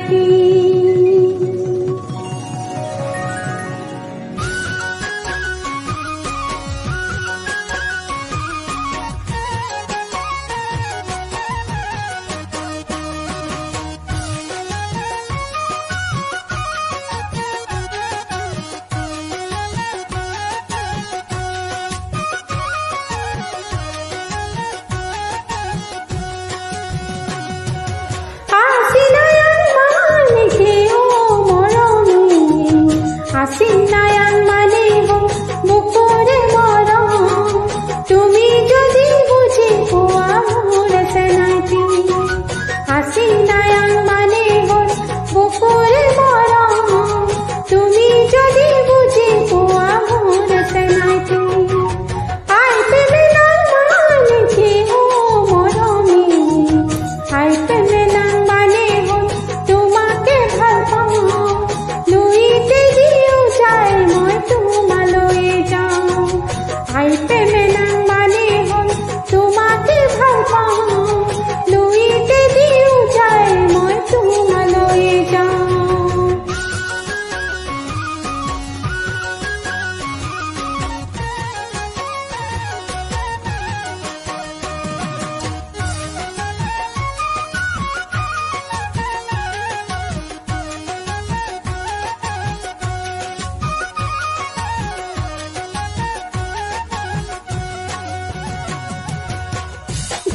Ninety. আসিনায়ান মানে গো মুখরে মরম, তুমি যদি বুঝি পোয়া মোরছে নাইটি। আসিনায়ান মানে গো মুখরে মরম, তুমি যদি বুঝি পোয়া মোরছে নাইটি। আই পেলে নাম মানে কি ও মরমি, আই পেলে নাম মানে গো তোমাকে ভাল পাও, লুইতে দিও যাই মই তোমালয়ে যাও। আই প্রেমে নাম মানে হল তোমাকে ভাল পাও, লুইতে দিও যাই মই তোমালয়ে যাও।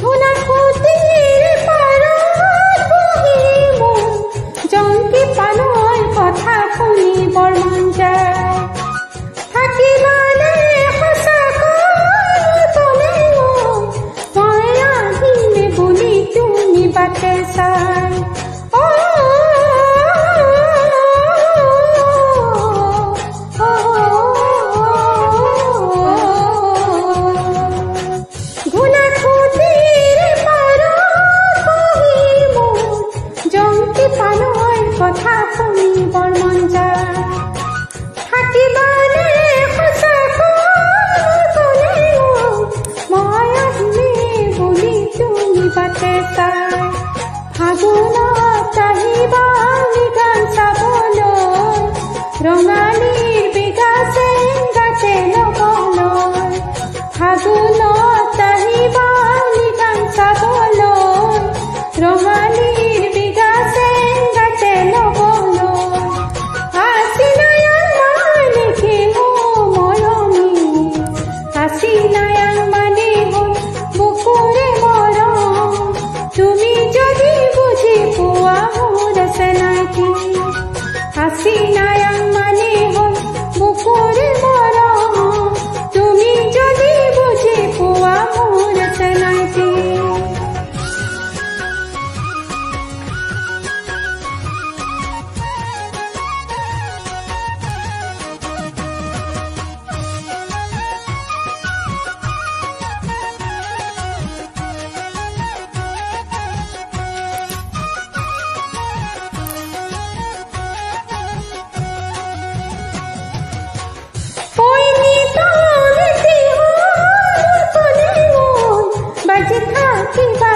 ধুলার কুটির পাৰত বহি মোৰ জংকি পানৰ কথা শুনিবৰ মন যায়। থাকিবানে সঁচাকৈ ক'লে মই আহিম বুলি তুমি বাটে চাই। কথা শুনিবৰ মন যায়। থাকিবানে সঁচাকৈ ক'লে মই আহিম বুলি তুমি বাটে চাই। ফাগুনত আহিবা গান চাবলৈ, ৰঙালীৰ বিঘা চেংগাতে ল'বলৈ। ফাগুনত আহিবা গান চাবলৈ, ৰঙালীৰ বিঘা চেংগাতে ল'বলৈ। আসিনায়ান মানে কি ও মৰমি, আসিনায়ান মানে হ'ল বুকুৰে মৰম, তুমি যদি বুজি পোৱা মোৰছে নাইটি। আসিনায়ান মানে হ'ল বুকুৰে মৰম, তুমি যদি বুজি পোৱা মোৰছে নাইটি। বাজে থাকিবা